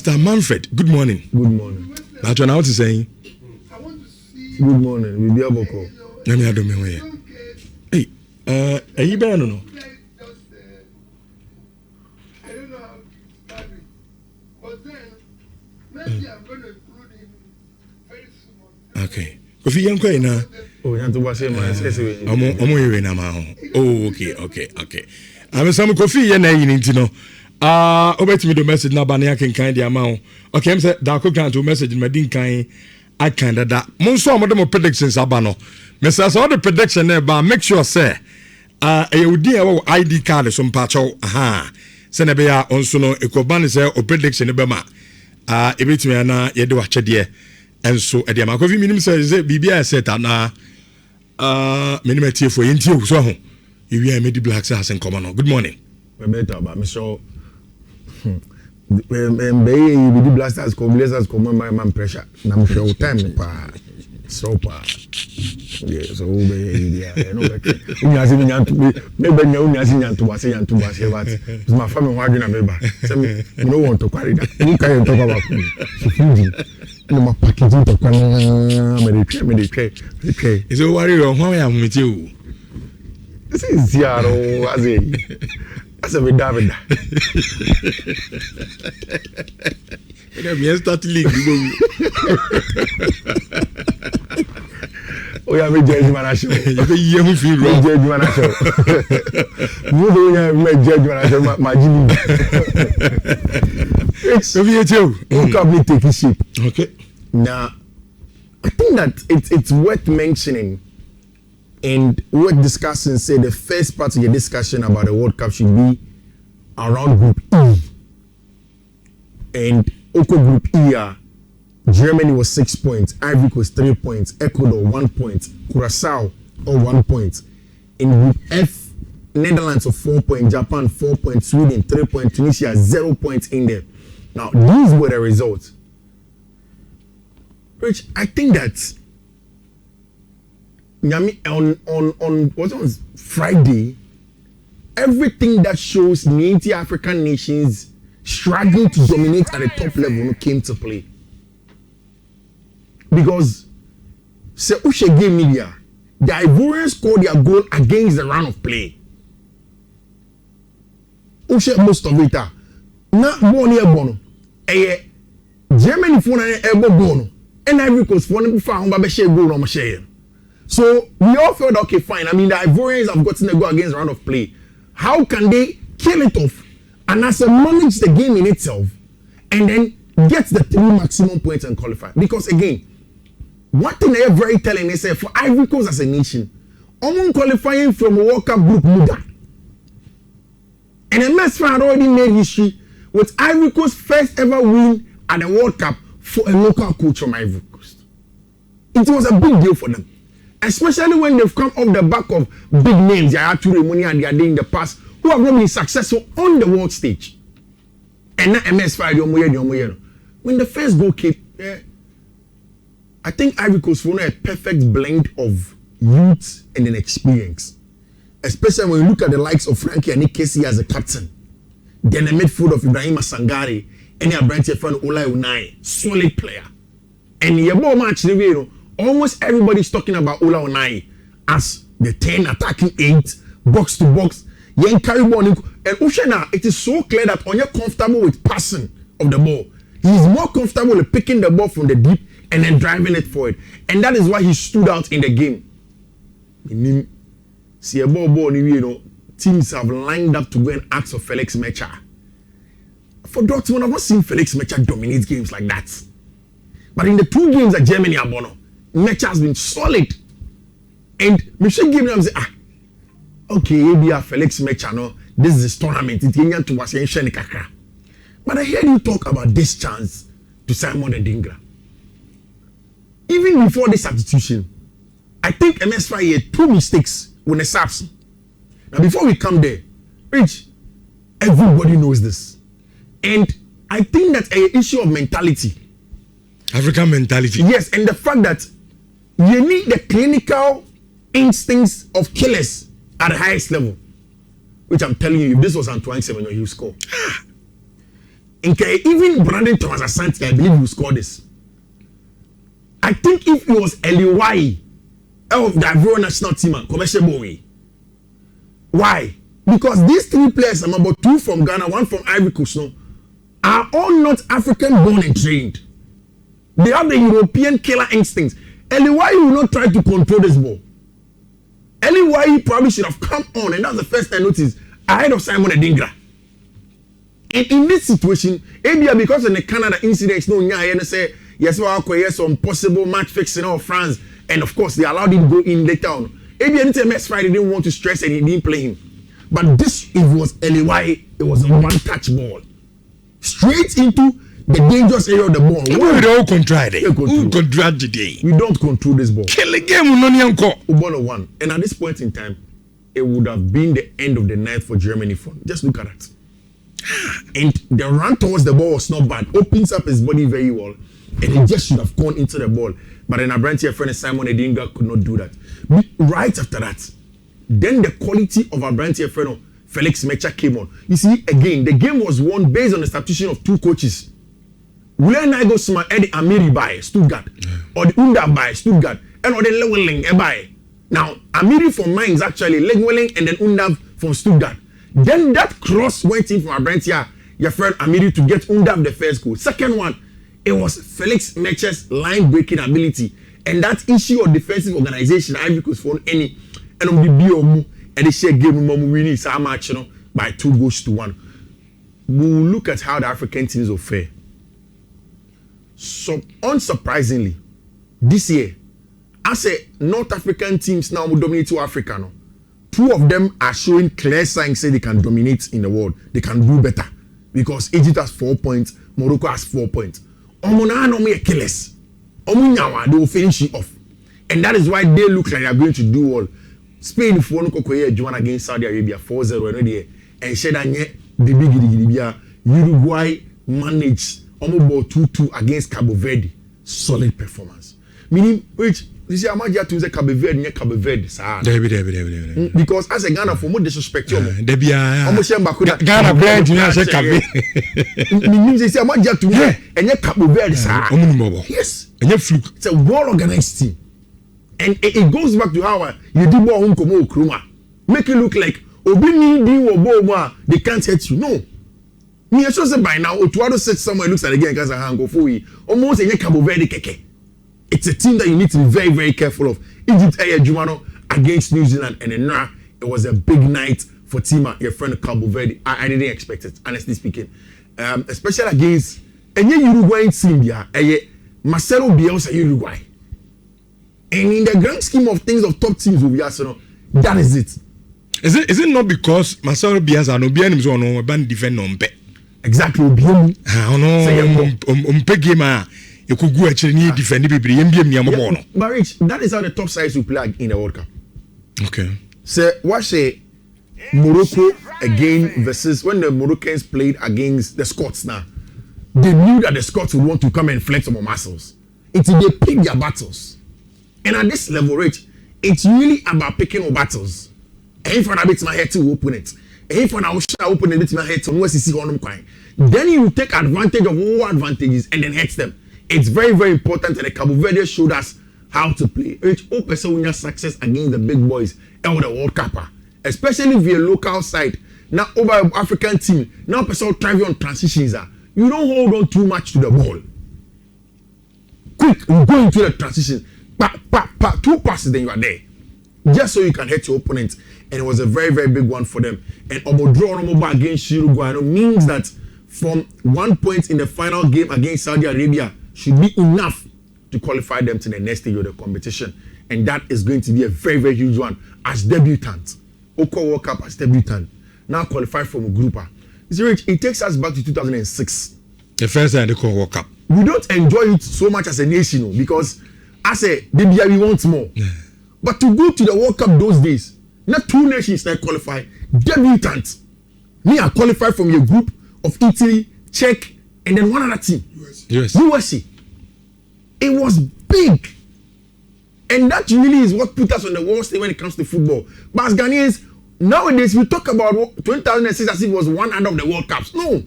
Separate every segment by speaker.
Speaker 1: Mr. Manfred, good morning.
Speaker 2: Good morning.
Speaker 1: That's what I was saying.
Speaker 2: Good morning. We be able to.
Speaker 1: Let me do me. Hey, are you better no?
Speaker 3: I don't know how to start it, but then maybe I'm going to include him very soon.
Speaker 1: Okay. Kofi Yanko na.
Speaker 2: Oh, you want to say my say.
Speaker 1: Omo yewe na ma ho. Oh, okay. I'm some Kofi ye na yin ntino. Obetimi do message na ba na yakenkan dia ma ho. Okay, I'm say da ko kan to message ma din kan I kind of that. Monso mo dem predictions aba no. Me say so the prediction na ba make sure say udi e ID card so mpacho aha. Se na be ya onso no ekoban say o prediction be ma. Ebetimi na ye de wa chede enso e de ma ko fi minim say bibia set na minim tie for yenti so ho. You are made black say hasen come no. Good morning.
Speaker 2: We better ba me so you be blasters come my man pressure na me show time pa so pa yeah so be yeah no be unya se nyanto me be nya unya se nyanto ba se but my family ho adwena me ba say me no want to carry that you can talk about me no ma packaging to kan me dey try
Speaker 1: is o worry o ho ya mumiti o
Speaker 2: this is zero as a David.
Speaker 1: We start league.
Speaker 2: Oh yeah, me judge man show.
Speaker 1: You feel wrong.
Speaker 2: Judge man show. You don't have me judge man show. My Jimmy. Look up me take shape.
Speaker 1: Okay.
Speaker 2: Now, I think that it's worth mentioning. And worth discussing, say the first part of the discussion about the World Cup should be around Group E. And Oko Group E, Germany was 6 points, Ivory Coast 3 points, Ecuador 1 point, Curacao 1 point. In Group F, Netherlands of 4 points, Japan 4 points, Sweden 3 points, Tunisia 0 points in there. Now these were the results. Which I think that on what was Friday, everything that shows the African nations struggling to dominate at the top level came to play. Because se Ushe game media, the Ivorians scored their goal against the round of play. Ushe most of it na more near bono. Germany for na ebo bono. And Ivory Coast for na before on ba share goal on share. So we all felt okay, fine. I mean, the Ivorians have gotten a go against the round of play. How can they kill it off and as a manage the game in itself and then get the 3 maximum points and qualify? Because again, one thing they are very telling is for Ivory Coast as a nation, qualifying from a World Cup group leader. And MS had already made history with Ivory Coast's first ever win at the World Cup for a local coach from Ivory Coast. It was a big deal for them. Especially when they've come off the back of big names, Yaya Toure, Moni and Diade in the past, who have not been successful on the world stage. And now MS5, when the first goal came, I think Ivory Coast was a perfect blend of youth and an experience. Especially when you look at the likes of Frankie and Nick Casey as a captain. Then the midfield of Ibrahima Sangare, and your branch friend Ola Unai, solid player. And your ball match, almost everybody's talking about Ola Onai as the 10 attacking 8, box to box. Yen carry ball and Ushena, it is so clear that Onye comfortable with passing of the ball. He is more comfortable with picking the ball from the deep and then driving it forward. And that is why he stood out in the game. See a ball, teams have lined up to go and ask for Felix Mecha. For Dortmund, I've not seen Felix Mecha dominate games like that. But in the 2 games that Germany are won, Mecha has been solid. And Michel gave them say, okay, maybe Felix Mecha, no, this is this tournament. It's going to was kakra. But I heard you talk about this chance to Simon Ndingra. Even before this substitution, I think MS5 had 2 mistakes with the Saps. Now, before we come there, Rich, everybody knows this. And I think that's an issue of mentality.
Speaker 1: African mentality.
Speaker 2: Yes, and the fact that you need the clinical instincts of killers at the highest level. Which I'm telling you, if this was Antoine Semenyo, he would score. Okay, even Brandon Thomas Asante, I believe will score this. I think if it was Eliwai of the Ivory national team, commercial boy. Why? Because these three players, I'm about 2 from Ghana, 1 from Ivory Coast, no, are all not African born and trained. They have the European killer instincts. Eliwai will not try to control this ball. Eliwai probably should have come on, and that's the first I noticed, ahead of Simon Adingra. And in this situation, maybe because of the Canada incident, no, say yes, yes, some possible match fixing of France, and of course they allowed him to go in later on. Maybe anytime MS Friday didn't want to stress and he didn't play him. But this, it was Eliwai, it was a one-touch ball, straight into the dangerous area of the ball.
Speaker 1: We don't control today.
Speaker 2: We don't control this ball.
Speaker 1: Kill the game, no
Speaker 2: one. And at this point in time, it would have been the end of the night for Germany. Just look at that. And the run towards the ball was not bad. Opens up his body very well, and he just should have gone into the ball. But then Abrantia friend Simon Edinga could not do that. Right after that, then the quality of Abrantia friend Felix Mecha came on. You see, again, the game was won based on the substitution of 2 coaches. William Nagelsmann Eddie Amiri by Stuttgart, or the Unda by Stuttgart, and or the Lewelling by. Now, Amiri from Mainz actually, Lewelling and then Unda from Stuttgart. Then that cross went in from Abrantia, your friend Amiri, to get Unda the first goal. Second one, it was Felix Mecha's line breaking ability. And that issue of defensive organization, Ivory Coast for any, and on the BOMU, and they share game winning so much, by 2-1. We'll look at how the African teams will fare. So, unsurprisingly, this year, I say North African teams now will dominate to Africa. No? 2 of them are showing clear signs say they can dominate in the world. They can do better. Because Egypt has 4 points, Morocco has 4 points. Omona no me killers. Omunyawa, they will finish it off. And that is why they look like they are going to do well. Spain for no kokoye Juan against Saudi Arabia 4-0 and Shedanye the big Uruguay managed almost 2-2 against Cabo Verde. Solid performance. Meaning, which you see, I'm not to say Cabo Verde, near Cabo Verde, sir. Because as a Ghana, for more disrespect,
Speaker 1: Ghana brand, you know, say Cabo.
Speaker 2: Meaning, they say, I'm not to me, and near Cabo Verde, sir. Yes,
Speaker 1: and you fluke.
Speaker 2: It's a well organized team. And it goes back to how you do more home como Kruma. Make it look like Obini di Wobo, they can't hurt you. No. Me, I should say by now, Otuado said somewhere looks like again because I hang go for you. Almost a Cabo Verde keke. It's a team that you need to be very, very careful of. Egypt Jumano against New Zealand, and then now it was a big night for Tima, your friend Cabo Verde. I didn't expect it, honestly speaking. Especially against any Uruguayan team, Marcelo Bielsa Uruguay. And in the grand scheme of things of top teams, that is it.
Speaker 1: Is it not because Marcelo Bielsa no be so no ban defend no mpe?
Speaker 2: Exactly, Bielsa.
Speaker 1: Mpe game you could go actually need defend people.
Speaker 2: But Rich, that is how the top sides will play in the World Cup.
Speaker 1: Okay.
Speaker 2: So what say Morocco again versus when the Moroccans played against the Scots now, they knew that the Scots would want to come and flex some muscles until they pick their battles. And at this level, Rich, it's really about picking up battles. And if I bit my head to open it, and if I open it to my head to know see on them, then you take advantage of all advantages and then hit them. It's very, very important that the Cabo Verde showed us how to play. Rich, all person win success against the big boys and the World Cup, especially via local side. Now over African team, now person thriving on transitions. You don't hold on too much to the ball. Quick, you go into the transition. 2 passes, then you are there. Just so you can hit your opponent. And it was a very, very big one for them. And Omo against Uruguay means that from 1 point in the final game against Saudi Arabia should be enough to qualify them to the next stage of the competition. And that is going to be a very, very huge one as debutant. Oko World Cup as debutant. Now qualified from a grouper. Rich, it takes us back to 2006.
Speaker 1: The first time they call World Cup.
Speaker 2: We don't enjoy it so much as a nation because I say, maybe we want more. Yeah. But to go to the World Cup those days, not 2 nations that qualify, debutant. Me, I qualified from your group of Italy, Czech, and then one other team. USA. It was big. And that really is what put us on the world stage when it comes to football. But as Ghanaians, nowadays we talk about 2006 as if it was one out of the World Cups. No.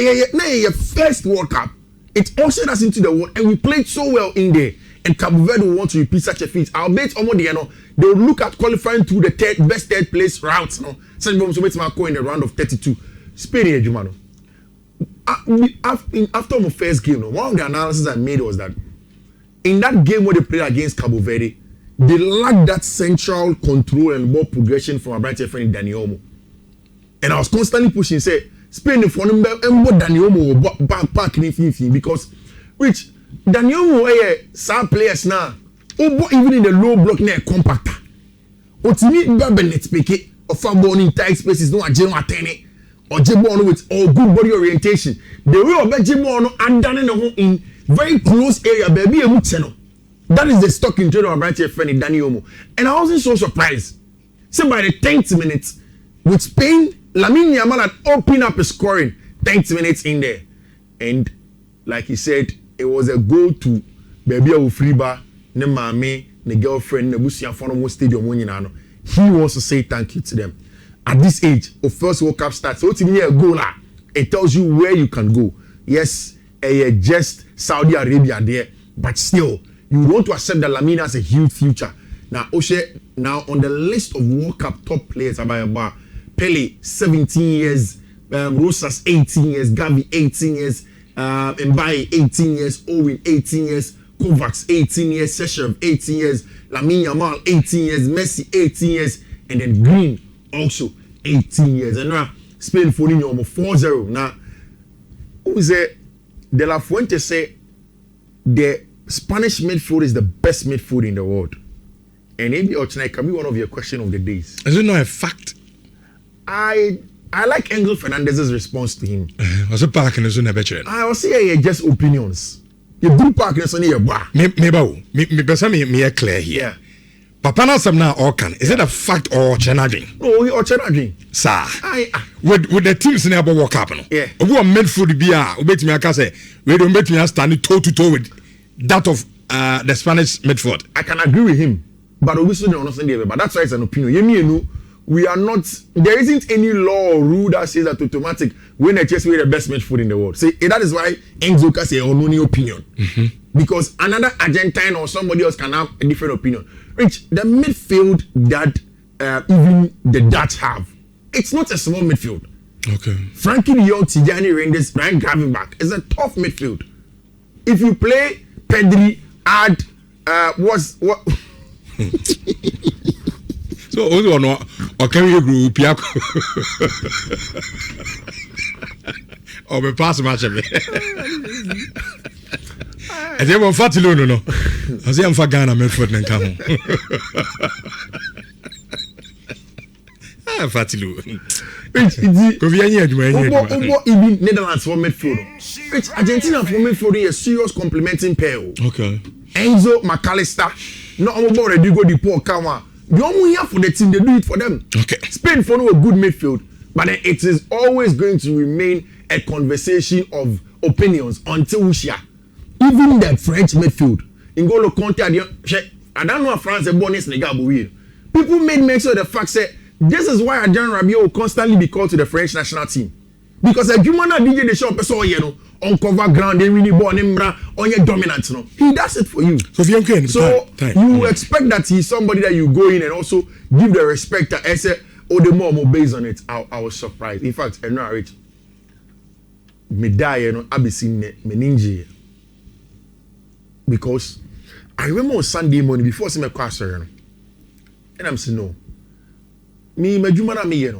Speaker 2: Your first World Cup, it ushered us into the world, and we played so well in there. And Cabo Verde will want to repeat such a feat. I'll bet almost they will look at qualifying through the best third place routes. No, some people will in the round of 32. Spain, Jumano. After my first game, one of the analysis I made was that in that game where they played against Cabo Verde, they lacked that central control and ball progression from a bright friend Dani. And I was constantly pushing, say, Spain for them and what Dani back in Fiifi because which Dani some players now, even in the low block near compactor. What to me, Bennett speak it, or far born in tight spaces, no general attending. Or Jimon with all good body orientation. The way of Jimon and done in very close area, baby, a mutseno. That is the stock in trade of my friend Danny Omo. And I wasn't so surprised. So by the 10th minute, with Spain, Lamine Yamal had opened up a scoring 10th minutes in there. And like he said, it was a goal to baby Ufriba, ne mame, ne girlfriend, ne busia fono stadium when you he wants to say thank you to them. At this age, of first World Cup starts, so to me a goal, it tells you where you can go. Yes, just Saudi Arabia there, but still, you want to accept that Lamine has a huge future. Now, Oshe, now on the list of World Cup top players, Pele, 17 years, Rosas, 18 years, Gavi, 18 years, Mbaye, 18 years, Owen, 18 years, Kovacs, 18 years, Seshev, 18 years, Lamine Yamal, 18 years, Messi, 18 years, and then Green, also 18 years. And now Spain falling almost 4-0. Now, who is it? De La Fuente say the Spanish midfield is the best midfield in the world. And maybe or tonight can be one of your question of the days.
Speaker 1: Is it not a fact?
Speaker 2: I like Angel Fernandez's response to him.
Speaker 1: Was a park in the zone better?
Speaker 2: I was saying just opinions. You do park in the zone here, bah.
Speaker 1: Me clear here.
Speaker 2: Yeah.
Speaker 1: Papa na some now or can is it a fact or chenading?
Speaker 2: No, or chenading.
Speaker 1: Sir, with the teams in about World Cup, no?
Speaker 2: Yeah.
Speaker 1: We are midfield be obey me I can say we don't bet me standing toe to toe with that of the Spanish midfield.
Speaker 2: I can agree with him, but obviously don't understand the but that's why it's an opinion. We are not. There isn't any law or rule that says that automatic when a chess we the best midfield in the world. See, that is why Enzo can say only opinion because another Argentine or somebody else can have a different opinion. Rich, the midfield that even the Dutch have, it's not a small midfield.
Speaker 1: Okay.
Speaker 2: Frankie de Jong, Tijani Reinders, Ryan Gravenberch is a tough midfield. If you play Pedri, add what?
Speaker 1: So also no or can you group Piako? Or be pass match me. I say one fatty no. I say I'm for Ghana midfield and come. Ah fatty lo.
Speaker 2: Even Netherlands for midfield. Which Argentina for midfield is a serious complementing pair.
Speaker 1: Okay.
Speaker 2: Enzo McAllister, no about the go the poor Kama. The only here for the team, they do it for them.
Speaker 1: Okay.
Speaker 2: Spain for no a good midfield, but then it is always going to remain a conversation of opinions until we share. Even the French midfield, N'Golo Kanté, I don't know if France is born in Senegal, but people made mention of the fact that this is why Adrian Rabiot will constantly be called to the French national team. Because a human DJ the shop so uncover ground, they really born him on your dominance. No, he does it for you. So you expect that he's somebody that you go in and also give the respect that I say, oh, the more based on it. I was surprised. In fact, I know rich. Me die, I be seeing me ninja. Because I remember on Sunday morning before I see my class, and I'm saying no. Me, my jumana me,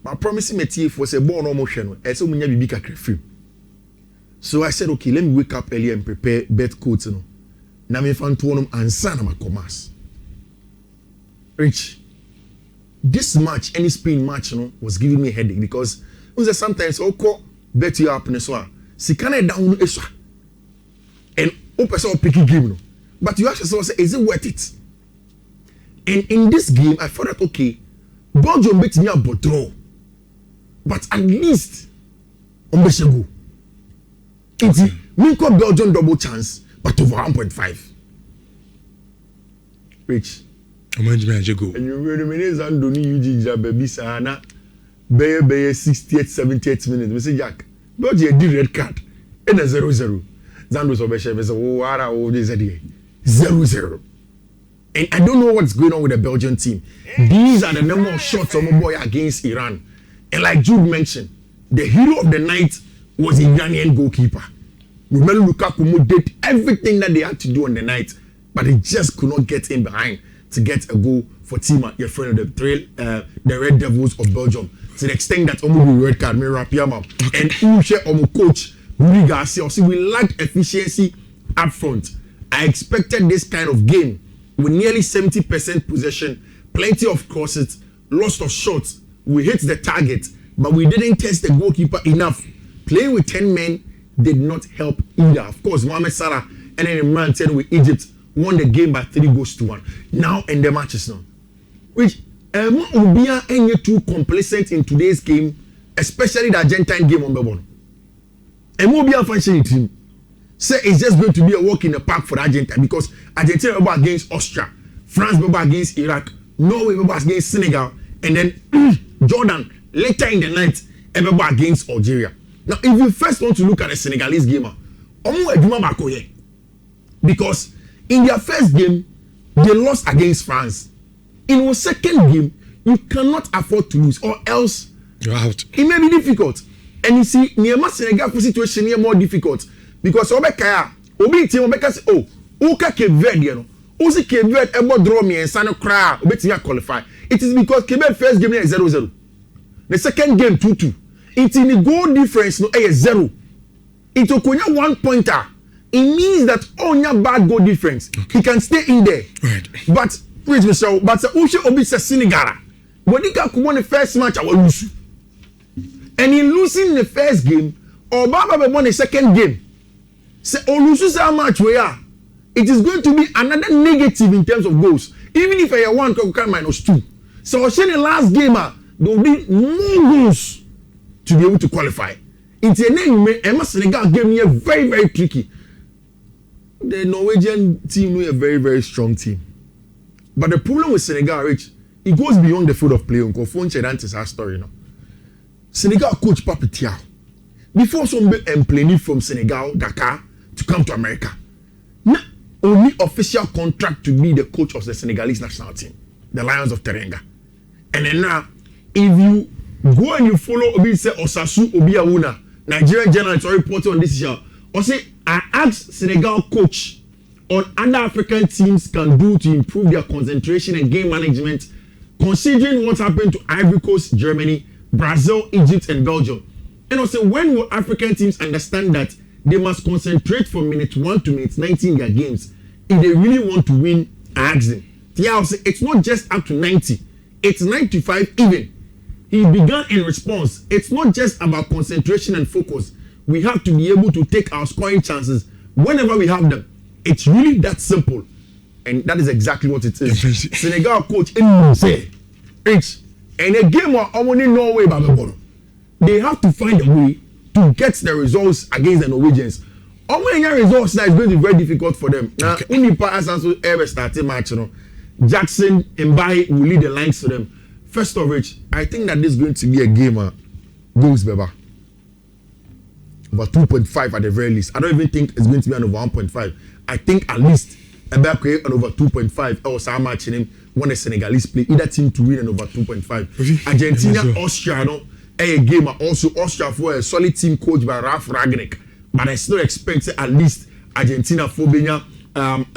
Speaker 2: my promise me tea for say born almost and so many big free. So I said, okay, let me wake up early and prepare bed coats. Now me fan to and son my commerce. Rich, this match, any Spain match, was giving me a headache because it was sometimes bet you up in a swat. See, can I down a swat? And open so picky game. But you ask yourself, is it worth it? And in this game, I thought that okay, Belgium beat me up but draw. But at least go. It's Minko Belgium double chance, but over 1.5. Rich.
Speaker 1: And
Speaker 2: you remain Andoni UG baby sana. Be 68, 78 minutes. Mr. Jack. Belgium did red card in a 0-0. Zandos Obeshev is a war this idea 0-0. And I don't know what's going on with the Belgian team. These are the number of shots of my boy against Iran. And like Jude mentioned, the hero of the night was the Iranian goalkeeper. Romelu Lukaku did everything that they had to do on the night, but he just could not get in behind to get a goal for Tima, your friend of the Red Devils of Belgium. To the extent that Omu red card, Mira Piama, and Ushe Omu coach, Rudy Garcia. See, we lacked efficiency up front. I expected this kind of game with nearly 70% possession, plenty of crosses, lots of shots. We hit the target, but we didn't test the goalkeeper enough. Playing with 10 men did not help either. Of course, Mohamed Salah and then Imran 10 with Egypt won the game by 3-1. Now in the matches now, which Ubia ain't too complacent in today's game, especially the Argentine game on the ball. Ubia functioning team say it's just going to be a walk in the park for Argentina because Argentina will be against Austria, France will be against Iraq, Norway will be against Senegal, and then Jordan later in the night will be against Algeria. Now, if you first want to look at the Senegalese game, because in their first game they lost against France. In our second game, you cannot afford to lose, or else
Speaker 1: you're out.
Speaker 2: It may be difficult. And you see, near Senegal situation is more difficult because Obekaya, Obi team Obeka say, oh, Uka Cape Verde, you know, Uzi Cape Verde ever draw me and Sano Kra, Obetia qualify. It is because Cape Verde first game is 0-0. The second game 2-2. It's in the goal difference no is 0. It's a 1 pointer. It means that on your bad goal difference, he can stay in there.
Speaker 1: Right.
Speaker 2: But wait, Michelle, but Ushe Obi says Senegal. When he got won the first match, I will lose. And in losing the first game, Obama won the second game. Say, lose how much we are. It is going to be another negative in terms of goals. Even if I one can -2. So in the last game, there will be more goals to be able to qualify. It's a name, Senegal gave me a very, very tricky. The Norwegian team is a very, very strong team. But the problem with Senegal, Rich, it goes beyond the field of play. That's our story now. Senegal coach Pape Thiaw, before some playing from Senegal, Dakar, to come to America, now only official contract to be the coach of the Senegalese national team, the Lions of Teranga. And then now, if you go and you follow Obi say Osasu Obi Awuna, Nigerian journalists are reporting on this show. Or say I asked Senegal coach on other African teams can do to improve their concentration and game management, considering what happened to Ivory Coast, Germany, Brazil, Egypt, and Belgium. And also, when will African teams understand that they must concentrate from minute 1 to minute 90 in their games if they really want to win? I asked them. Thiaw said it's not just up to 90, it's 95 even. He began in response. It's not just about concentration and focus. We have to be able to take our scoring chances whenever we have them. It's really that simple. And that is exactly what it is. Senegal coach say it's and a game of only Norway Babylon. They have to find a way to get the results against the Norwegians. Only results that is going to be very difficult for them. Now, Unipa has also ever started match. Jackson and Mbaye will lead the lines for them. First of which, I think that this is going to be a game goals Beba. Over 2.5 at the very least. I don't even think it's going to be an over 1.5. I think at least Ebeke an over 2.5 or some match in him when the Senegalese play either team to win an over 2.5. Argentina, Austria, no, a game also Austria for a solid team coached by Ralf Rangnick. But I still expect at least Argentina for being a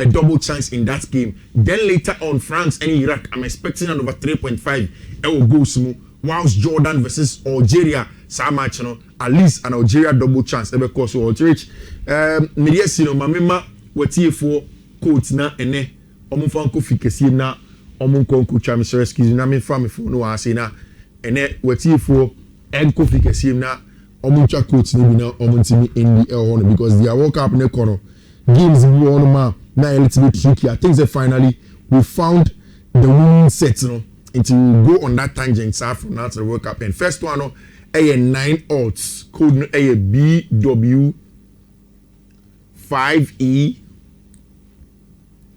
Speaker 2: double chance in that game. Then later on, France and Iraq, I'm expecting an over 3.5. It will go smooth. Whilst Jordan versus Algeria, some match, at least an Algeria double chance. Because so Algeria, media sino mamema wati for coach na ene omunfanko fikesi na omunkonko chamse excuse na me fa me fo no ase na ene wati for enko fikesi na omuncha coach ni bi na omuntimi endi hono because their World Cup ne kono games bi on ma na a little bit tricky. I think that finally we found the winning set, until we go on that tangent from now to the World Cup. And first one, a 9 odds code a BW5E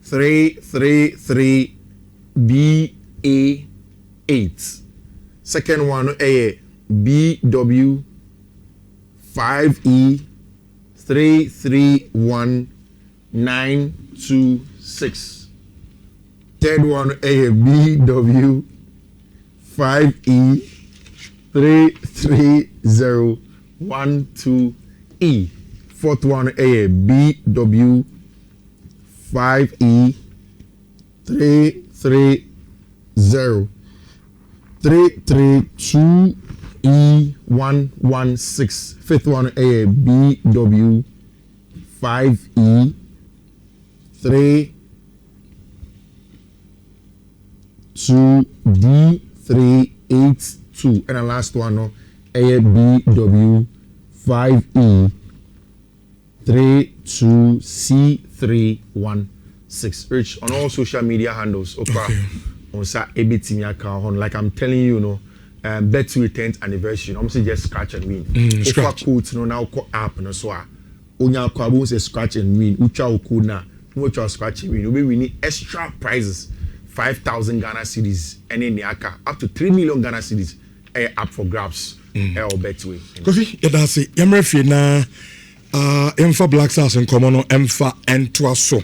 Speaker 2: 333BA8. Second one, a BW5E 5E 331926. Third one a BW 5E 33012E. Fourth one a BW 5E 332E116. Fifth one a BW 5E 32D382. And the last one a BW 5E 32C316. Rich on all social media handles. Okay. On sa everything account. Like I'm telling you, bet to 10th anniversary. I'm saying just scratch and win.
Speaker 1: Scratch.
Speaker 2: Code, now call app no so. Onya kwa bo say scratch and win. Ucha code na. No scratch and win. We need extra prizes. 5,000 Ghana cedis and in the aka up to 3 million Ghana cedis up for grabs. Betway.
Speaker 1: Kofi, that's it. Yamrefi na Emfa Black Stars and Common Emfa and Twaso.